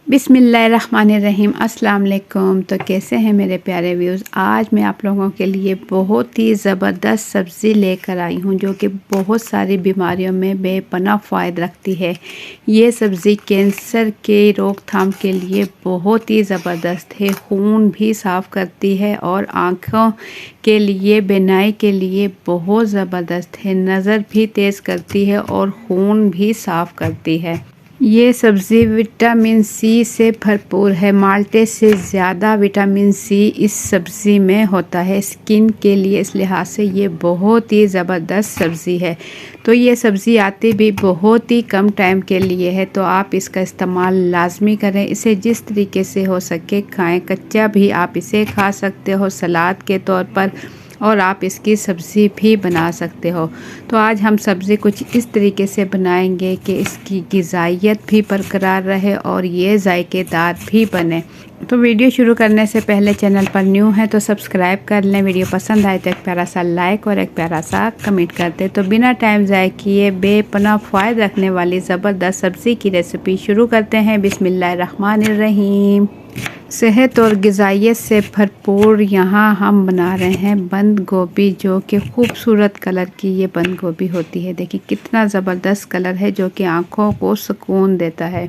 बिस्मिल्लाहिर्रहमानिर्रहीम। अस्सलाम वालेकुम। तो कैसे हैं मेरे प्यारे व्यूज़। आज मैं आप लोगों के लिए बहुत ही ज़बरदस्त सब्ज़ी लेकर आई हूं जो कि बहुत सारी बीमारियों में बेपनाह फ़ायदा रखती है। ये सब्ज़ी कैंसर के रोकथाम के लिए बहुत ही ज़बरदस्त है। खून भी साफ़ करती है और आँखों के लिए बीनाई के लिए बहुत ज़बरदस्त है। नज़र भी तेज़ करती है और खून भी साफ़ करती है। ये सब्ज़ी विटामिन सी से भरपूर है। माल्टे से ज़्यादा विटामिन सी इस सब्ज़ी में होता है स्किन के लिए। इस लिहाज से ये बहुत ही ज़बरदस्त सब्ज़ी है। तो ये सब्ज़ी आती भी बहुत ही कम टाइम के लिए है, तो आप इसका इस्तेमाल लाजमी करें। इसे जिस तरीके से हो सके खाएं। कच्चा भी आप इसे खा सकते हो सलाद के तौर पर, और आप इसकी सब्ज़ी भी बना सकते हो। तो आज हम सब्ज़ी कुछ इस तरीके से बनाएंगे कि इसकी ग़िज़ाइयत भी बरकरार रहे और ये जायकेदार भी बने। तो वीडियो शुरू करने से पहले चैनल पर न्यू है तो सब्सक्राइब कर लें। वीडियो पसंद आए तो एक प्यारा सा लाइक और एक प्यारा सा कमेंट कर दें। तो बिना टाइम ज़ाय किए बेपनाह फ़ायदा रखने वाली ज़बरदस्त सब्ज़ी की रेसिपी शुरू करते हैं। बिस्मिल्लाहिर्रहमानिर्रहीम। सेहत और ग़िज़ाइयत से भरपूर यहाँ हम बना रहे हैं बंद गोभी, जो कि खूबसूरत कलर की ये बंद गोभी होती है। देखिए कितना ज़बरदस्त कलर है जो कि आँखों को सुकून देता है।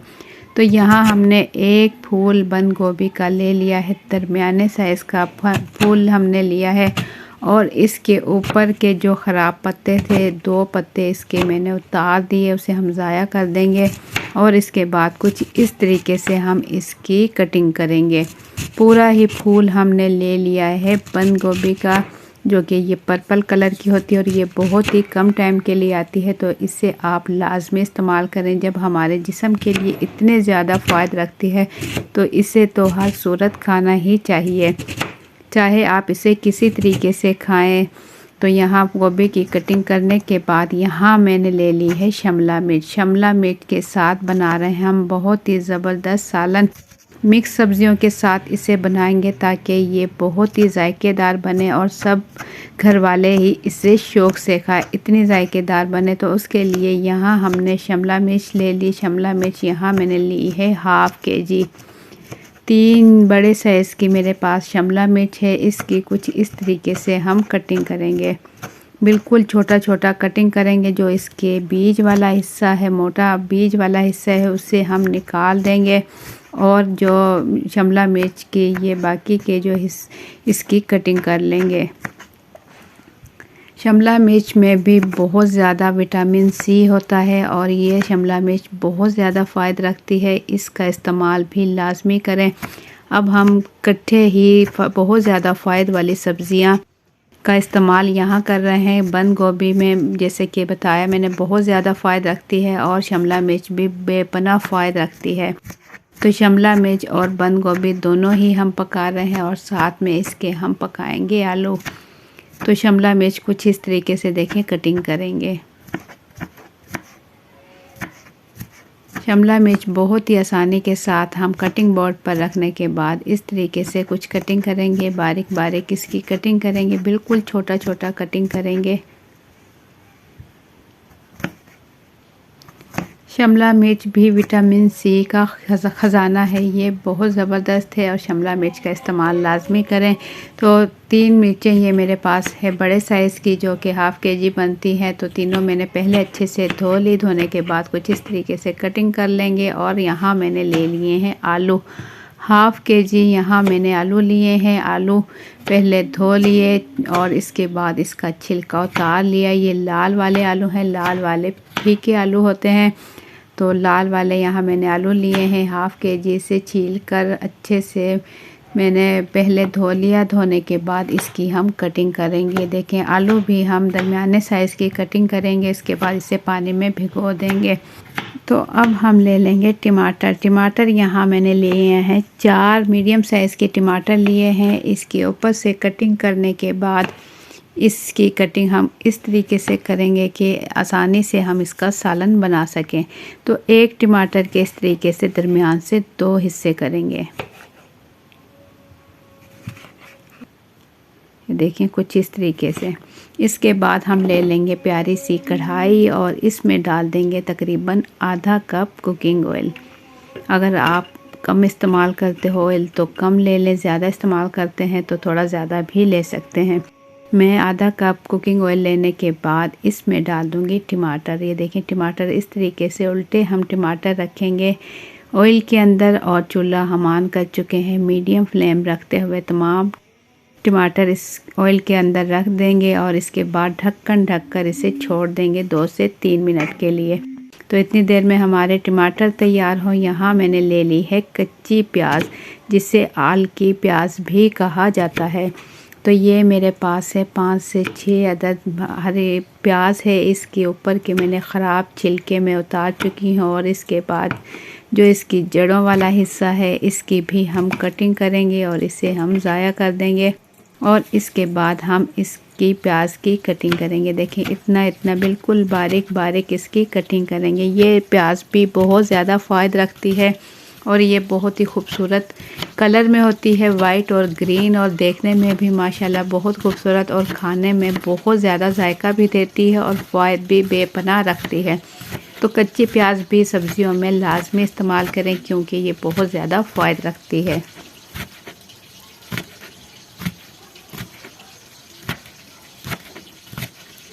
तो यहाँ हमने एक फूल बंद गोभी का ले लिया है, दरमियाने साइज़ का फूल हमने लिया है। और इसके ऊपर के जो ख़राब पत्ते थे, 2 पत्ते इसके मैंने उतार दिए, उसे हम ज़ाया कर देंगे। और इसके बाद कुछ इस तरीके से हम इसकी कटिंग करेंगे। पूरा ही फूल हमने ले लिया है बंद गोभी का, जो कि ये पर्पल कलर की होती है और ये बहुत ही कम टाइम के लिए आती है। तो इसे आप लाजमी इस्तेमाल करें। जब हमारे जिस्म के लिए इतने ज़्यादा फ़ायदा रखती है तो इसे तो हर सूरत खाना ही चाहिए, चाहे आप इसे किसी तरीके से खाएं। तो यहाँ गोभी की कटिंग करने के बाद यहाँ मैंने ले ली है शिमला मिर्च। शिमला मिर्च के साथ बना रहे हैं हम बहुत ही ज़बरदस्त सालन। मिक्स सब्जियों के साथ इसे बनाएंगे ताकि ये बहुत ही जायकेदार बने और सब घर वाले ही इसे शौक़ से खाएं। इतनी जायकेदार बने तो उसके लिए यहाँ हमने शिमला मिर्च ले ली। शिमला मिर्च यहाँ मैंने ली है हाफ़ kg। 3 बड़े साइज़ की मेरे पास शिमला मिर्च है। इसकी कुछ इस तरीके से हम कटिंग करेंगे, बिल्कुल छोटा छोटा कटिंग करेंगे। जो इसके बीज वाला हिस्सा है, मोटा बीज वाला हिस्सा है, उसे हम निकाल देंगे। और जो शिमला मिर्च के ये बाकी के जो इसकी कटिंग कर लेंगे। शिमला मिर्च में भी बहुत ज़्यादा विटामिन सी होता है और ये शिमला मिर्च बहुत ज़्यादा फ़ायदा रखती है। इसका इस्तेमाल भी लाजमी करें। अब हम इकट्ठे ही बहुत ज़्यादा फ़ायदा वाली सब्ज़ियां का इस्तेमाल यहाँ कर रहे हैं। बंद गोभी में जैसे कि बताया मैंने बहुत ज़्यादा फ़ायदा रखती है और शिमला मिर्च भी बेपनाह फ़ायदा रखती है। तो शिमला मिर्च और बंद गोभी दोनों ही हम पका रहे हैं और साथ में इसके हम पकाएंगे आलू। तो शिमला मिर्च कुछ इस तरीके से देखें कटिंग करेंगे। शिमला मिर्च बहुत ही आसानी के साथ हम कटिंग बोर्ड पर रखने के बाद इस तरीके से कुछ कटिंग करेंगे। बारीक बारीक इसकी कटिंग करेंगे, बिल्कुल छोटा छोटा कटिंग करेंगे। शिमला मिर्च भी विटामिन सी का ख़जाना है, ये बहुत ज़बरदस्त है और शिमला मिर्च का इस्तेमाल लाजमी करें। तो 3 मिर्चें ये मेरे पास है बड़े साइज़ की, जो कि हाफ़ kg बनती हैं। तो तीनों मैंने पहले अच्छे से धो ली। धोने के बाद कुछ इस तरीके से कटिंग कर लेंगे। और यहाँ मैंने ले लिए हैं आलू, हाफ़ kg यहाँ मैंने आलू लिए हैं। आलू पहले धो लिए और इसके बाद इसका छिलका उतार लिया। ये लाल वाले आलू हैं, लाल वाले फीके आलू होते हैं। तो लाल वाले यहाँ मैंने आलू लिए हैं हाफ़ kg। से छील कर अच्छे से मैंने पहले धो लिया। धोने के बाद इसकी हम कटिंग करेंगे। देखें आलू भी हम दरमियाने साइज़ की कटिंग करेंगे। इसके बाद इसे पानी में भिगो देंगे। तो अब हम ले लेंगे टमाटर। टमाटर यहाँ मैंने लिए हैं 4 मीडियम साइज़ के टमाटर लिए हैं। इसके ऊपर से कटिंग करने के बाद इसकी कटिंग हम इस तरीके से करेंगे कि आसानी से हम इसका सालन बना सकें। तो एक टमाटर के इस तरीके से दरमियान से 2 हिस्से करेंगे। देखें कुछ इस तरीके से। इसके बाद हम ले लेंगे प्यारी सी कढ़ाई और इसमें डाल देंगे तकरीबन आधा कप कुकिंग ऑयल। अगर आप कम इस्तेमाल करते हो ऑयल तो कम ले लें, ज़्यादा इस्तेमाल करते हैं तो थोड़ा ज़्यादा भी ले सकते हैं। मैं आधा कप कुकिंग ऑयल लेने के बाद इसमें डाल दूंगी टमाटर। ये देखें टमाटर इस तरीके से उल्टे हम टमाटर रखेंगे ऑयल के अंदर और चूल्हा हम ऑन कर चुके हैं। मीडियम फ्लेम रखते हुए तमाम टमाटर इस ऑयल के अंदर रख देंगे और इसके बाद ढक्कन ढककर इसे छोड़ देंगे 2 से 3 मिनट के लिए। तो इतनी देर में हमारे टमाटर तैयार हो। यहाँ मैंने ले ली है कच्ची प्याज, जिसे आल की प्याज भी कहा जाता है। तो ये मेरे पास है 5 से 6 अदद हरे प्याज है। इसके ऊपर के मैंने ख़राब छिलके में उतार चुकी हूँ और इसके बाद जो इसकी जड़ों वाला हिस्सा है इसकी भी हम कटिंग करेंगे और इसे हम ज़ाया कर देंगे और इसके बाद हम इसकी प्याज की कटिंग करेंगे। देखें इतना बिल्कुल बारीक बारीक इसकी कटिंग करेंगे। ये प्याज भी बहुत ज़्यादा फ़ायदा रखती है और ये बहुत ही खूबसूरत कलर में होती है, वाइट और ग्रीन, और देखने में भी माशाल्लाह बहुत खूबसूरत और खाने में बहुत ज़्यादा जायका भी देती है और फ़ायदा भी बेपनाह रखती है। तो कच्ची प्याज भी सब्जियों में लाजमी इस्तेमाल करें क्योंकि ये बहुत ज़्यादा फ़ायदा रखती है।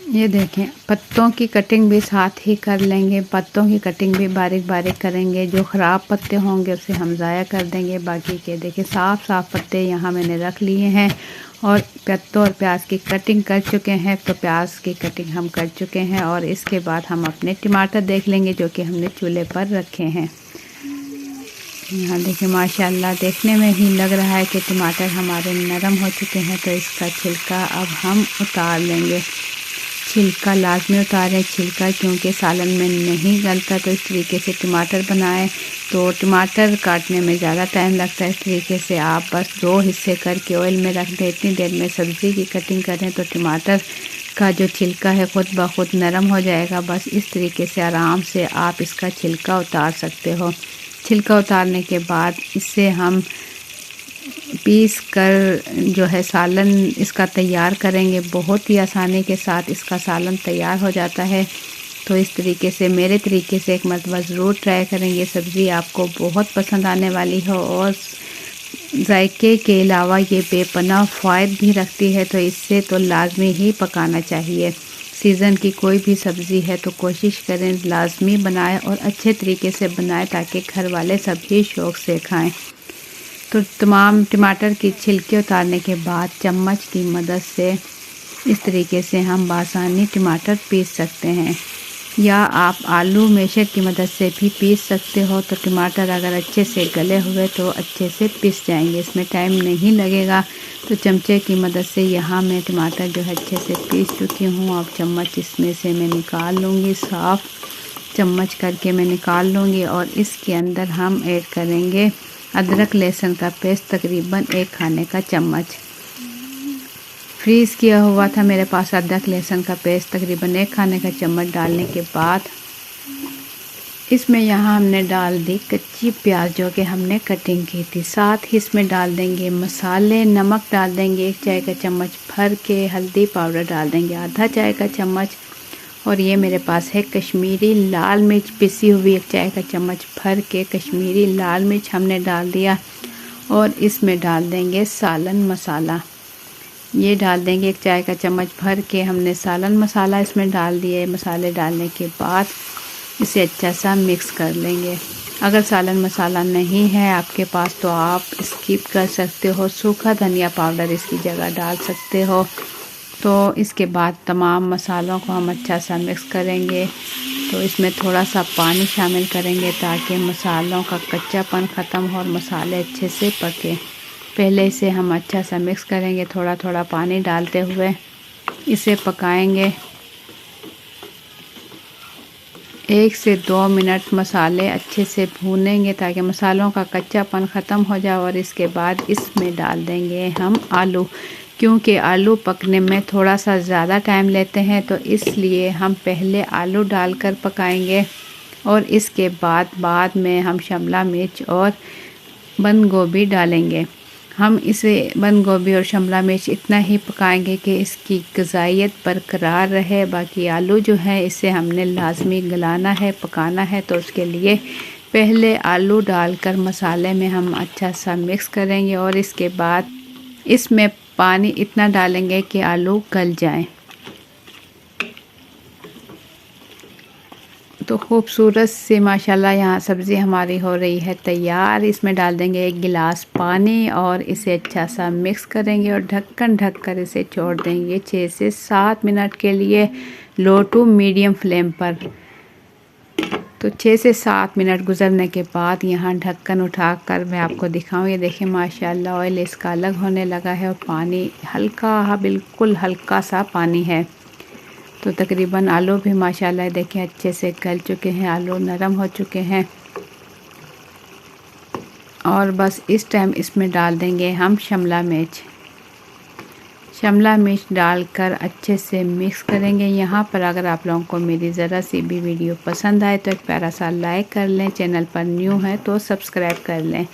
ये देखें पत्तों की कटिंग भी साथ ही कर लेंगे। पत्तों की कटिंग भी बारीक बारीक करेंगे। जो ख़राब पत्ते होंगे उसे हम ज़ाया कर देंगे। बाकी के देखें साफ़ पत्ते यहाँ मैंने रख लिए हैं और पत्तों और प्याज की कटिंग कर चुके हैं। तो प्याज की कटिंग हम कर चुके हैं और इसके बाद हम अपने टमाटर देख लेंगे जो कि हमने चूल्हे पर रखे हैं। यहाँ देखिए माशाल्लाह देखने में ही लग रहा है कि टमाटर हमारे नरम हो चुके हैं। तो इसका छिलका अब हम उतार लेंगे। छिलका लाजमी उतारें छिलका, क्योंकि सालन में नहीं गलता। तो इस तरीके से टमाटर बनाएं। तो टमाटर काटने में ज़्यादा टाइम लगता है, इस तरीके से आप बस 2 हिस्से करके ऑयल में रख दें। इतनी देर में सब्ज़ी की कटिंग करें तो टमाटर का जो छिलका है ख़ुद ब खुद नरम हो जाएगा। बस इस तरीके से आराम से आप इसका छिलका उतार सकते हो। छिलका उतारने के बाद इससे हम पीस कर जो है सालन इसका तैयार करेंगे। बहुत ही आसानी के साथ इसका सालन तैयार हो जाता है। तो इस तरीके से मेरे तरीके से एक मरतबा ज़रूर ट्राई करेंगे। सब्ज़ी आपको बहुत पसंद आने वाली हो और जायके के अलावा ये बेपनाह फ़ायदा भी रखती है। तो इससे तो लाजमी ही पकाना चाहिए। सीज़न की कोई भी सब्ज़ी है तो कोशिश करें लाजमी बनाएं और अच्छे तरीके से बनाएं ताकि घर वाले सभी शौक़ से खाएं। तो तमाम टमाटर की छिलके उतारने के बाद चम्मच की मदद से इस तरीके से हम बासानी टमाटर पीस सकते हैं, या आप आलू मैशर की मदद से भी पीस सकते हो। तो टमाटर अगर अच्छे से गले हुए तो अच्छे से पीस जाएंगे, इसमें टाइम नहीं लगेगा। तो चमचे की मदद से यहाँ मैं टमाटर जो है अच्छे से पीस चुकी हूँ। अब चम्मच इसमें से मैं निकाल लूँगी, साफ़ चम्मच करके मैं निकाल लूँगी और इसके अंदर हम ऐड करेंगे अदरक लहसुन का पेस्ट, तकरीबन 1 खाने का चम्मच। फ्रीज़ किया हुआ था मेरे पास अदरक लहसुन का पेस्ट, तकरीबन 1 खाने का चम्मच डालने के बाद इसमें यहाँ हमने डाल दी कच्ची प्याज जो कि हमने कटिंग की थी। साथ ही इसमें डाल देंगे मसाले, नमक डाल देंगे 1 चाय का चम्मच भर के, हल्दी पाउडर डाल देंगे आधा चाय का चम्मच, और ये मेरे पास है कश्मीरी लाल मिर्च पिसी हुई 1 चाय का चम्मच भर के कश्मीरी लाल मिर्च हमने डाल दिया। और इसमें डाल देंगे सालन मसाला, ये डाल देंगे 1 चाय का चम्मच भर के हमने सालन मसाला इसमें डाल दिए। मसाले डालने के बाद इसे अच्छा सा मिक्स कर लेंगे। अगर सालन मसाला नहीं है आपके पास तो आप स्किप कर सकते हो, सूखा धनिया पाउडर इसकी जगह डाल सकते हो। तो इसके बाद तमाम मसालों को हम अच्छा सा मिक्स करेंगे। तो इसमें थोड़ा सा पानी शामिल करेंगे ताकि मसालों का कच्चापन ख़त्म हो और मसाले अच्छे से पके। पहले इसे हम अच्छा सा मिक्स करेंगे, थोड़ा थोड़ा पानी डालते हुए इसे पकाएंगे। 1 से 2 मिनट मसाले अच्छे से भूनेंगे ताकि मसालों का कच्चापन ख़त्म हो जाए। और इसके बाद इसमें डाल देंगे हम आलू, क्योंकि आलू पकने में थोड़ा सा ज़्यादा टाइम लेते हैं तो इसलिए हम पहले आलू डालकर पकाएंगे और इसके बाद में हम शिमला मिर्च और बंद गोभी डालेंगे। हम इसे बंद गोभी और शिमला मिर्च इतना ही पकाएंगे कि इसकी ग़िज़ाइयत बरकरार रहे। बाकी आलू जो है इसे हमने लाजमी गलाना है, पकाना है। तो उसके लिए पहले आलू डालकर मसाले में हम अच्छा सा मिक्स करेंगे और इसके बाद इसमें पानी इतना डालेंगे कि आलू गल जाएं। तो खूबसूरत सी माशाल्लाह यहाँ सब्ज़ी हमारी हो रही है तैयार। इसमें डाल देंगे 1 गिलास पानी और इसे अच्छा सा मिक्स करेंगे और ढक्कन ढक कर इसे छोड़ देंगे 6 से 7 मिनट के लिए लो टू मीडियम फ्लेम पर। तो 6 से 7 मिनट गुजरने के बाद यहाँ ढक्कन उठाकर मैं आपको दिखाऊँ। ये देखिए माशाल्लाह ऑयल इसका अलग होने लगा है और पानी हल्का, बिल्कुल हल्का सा पानी है। तो तकरीबन आलू भी माशाल्लाह देखें अच्छे से गल चुके हैं, आलू नरम हो चुके हैं। और बस इस टाइम इसमें डाल देंगे हम शिमला मिर्च। शिमला मिर्च डालकर अच्छे से मिक्स करेंगे। यहाँ पर अगर आप लोगों को मेरी ज़रा सी भी वीडियो पसंद आए तो एक प्यारा सा लाइक कर लें, चैनल पर न्यू है तो सब्सक्राइब कर लें।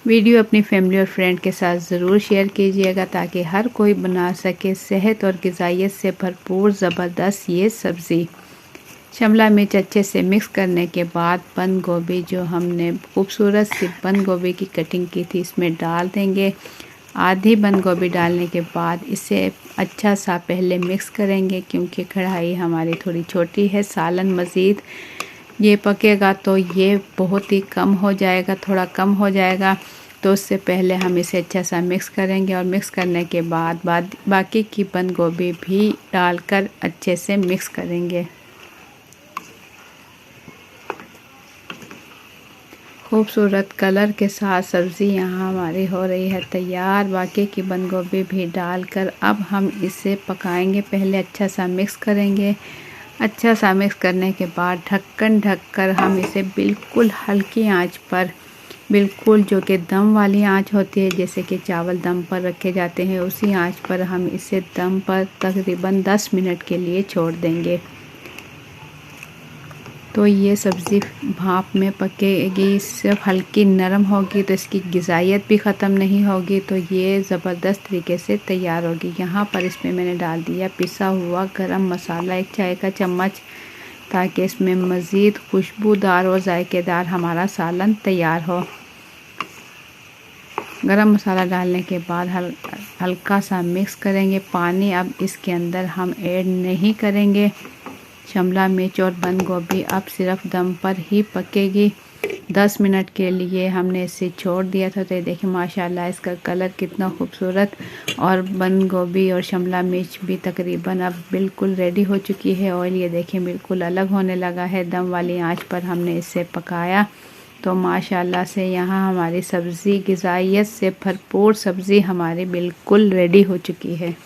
वीडियो अपनी फैमिली और फ्रेंड के साथ ज़रूर शेयर कीजिएगा ताकि हर कोई बना सके सेहत और ग़िज़ाइयत से भरपूर ज़बरदस्त ये सब्ज़ी। शिमला मिर्च अच्छे से मिक्स करने के बाद बंद गोभी, जो हमने खूबसूरत सी बंद गोभी की कटिंग की थी, इसमें डाल देंगे। आधी बंद गोभी डालने के बाद इसे अच्छा सा पहले मिक्स करेंगे क्योंकि कढ़ाई हमारी थोड़ी छोटी है। सालन मज़ीद ये पकेगा तो ये बहुत ही कम हो जाएगा, थोड़ा कम हो जाएगा। तो उससे पहले हम इसे अच्छा सा मिक्स करेंगे और मिक्स करने के बाद बाकी की बंद गोभी भी डालकर अच्छे से मिक्स करेंगे। खूबसूरत कलर के साथ सब्ज़ी यहाँ हमारी हो रही है तैयार। बाकी की बंद गोभी भी डालकर अब हम इसे पकाएंगे। पहले अच्छा सा मिक्स करेंगे। अच्छा सा मिक्स करने के बाद ढक्कन ढककर हम इसे बिल्कुल हल्की आंच पर, बिल्कुल जो कि दम वाली आंच होती है, जैसे कि चावल दम पर रखे जाते हैं, उसी आंच पर हम इसे दम पर तकरीबन 10 मिनट के लिए छोड़ देंगे। तो ये सब्ज़ी भाप में पकेगी, सिर्फ हल्की नरम होगी तो इसकी ग़िज़ाइयत भी ख़त्म नहीं होगी। तो ये ज़बरदस्त तरीके से तैयार होगी। यहाँ पर इसमें मैंने डाल दिया पिसा हुआ गरम मसाला 1 चाय का चम्मच, ताकि इसमें मज़ीद खुशबूदार और जायकेदार हमारा सालन तैयार हो। गरम मसाला डालने के बाद हल्का सा मिक्स करेंगे। पानी अब इसके अंदर हम ऐड नहीं करेंगे। शिमला मिर्च और बंद गोभी अब सिर्फ दम पर ही पकेगी। 10 मिनट के लिए हमने इसे छोड़ दिया था। तो ये देखिए माशाल्लाह इसका कलर कितना खूबसूरत, और बंद गोभी और शिमला मिर्च भी तकरीबन अब बिल्कुल रेडी हो चुकी है। ऑयल ये देखिए बिल्कुल अलग होने लगा है। दम वाली आंच पर हमने इसे पकाया। तो माशाल्लाह से यहाँ हमारी सब्ज़ी, ग़िज़ाइयत से भरपूर सब्ज़ी हमारी बिल्कुल रेडी हो चुकी है।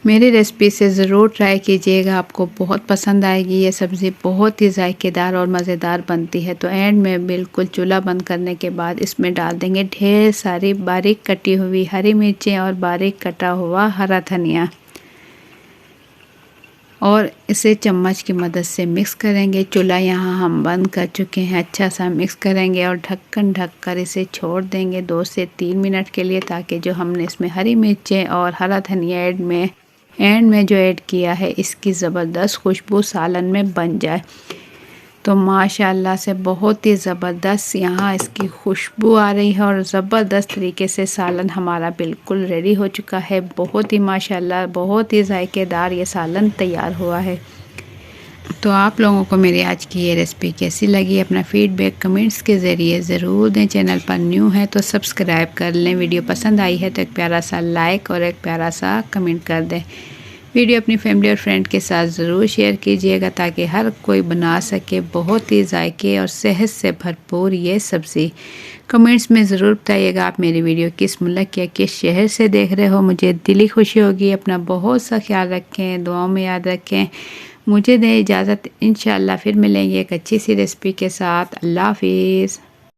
मेरी रेसिपी से ज़रूर ट्राई कीजिएगा, आपको बहुत पसंद आएगी। ये सब्ज़ी बहुत ही जायकेदार और मज़ेदार बनती है। तो एंड में बिल्कुल चूल्हा बंद करने के बाद इसमें डाल देंगे ढेर सारी बारीक कटी हुई हरी मिर्चें और बारीक कटा हुआ हरा धनिया, और इसे चम्मच की मदद से मिक्स करेंगे। चूल्हा यहाँ हम बंद कर चुके हैं। अच्छा सा मिक्स करेंगे और ढक्कन ढककर इसे छोड़ देंगे 2 से 3 मिनट के लिए, ताकि जो हमने इसमें हरी मिर्चें और हरा धनिया एंड में जो ऐड किया है, इसकी ज़बरदस्त खुशबू सालन में बन जाए। तो माशाल्लाह से बहुत ही ज़बरदस्त यहाँ इसकी खुशबू आ रही है और ज़बरदस्त तरीके से सालन हमारा बिल्कुल रेडी हो चुका है। बहुत ही माशाल्लाह बहुत ही जायकेदार ये सालन तैयार हुआ है। तो आप लोगों को मेरी आज की ये रेसिपी कैसी लगी, अपना फीडबैक कमेंट्स के ज़रिए ज़रूर दें। चैनल पर न्यू है तो सब्सक्राइब कर लें। वीडियो पसंद आई है तो एक प्यारा सा लाइक और एक प्यारा सा कमेंट कर दें। वीडियो अपनी फैमिली और फ्रेंड के साथ ज़रूर शेयर कीजिएगा ताकि हर कोई बना सके बहुत ही जायके और सेहत से भरपूर ये सब्ज़ी। कमेंट्स में ज़रूर बताइएगा आप मेरी वीडियो किस मुल्क या किस शहर से देख रहे हो, मुझे दिली खुशी होगी। अपना बहुत सा ख्याल रखें, दुआओं में याद रखें। मुझे दें इजाज़त, इंशाअल्लाह फिर मिलेंगे एक अच्छी सी रेसिपी के साथ। अल्लाह हाफिज़।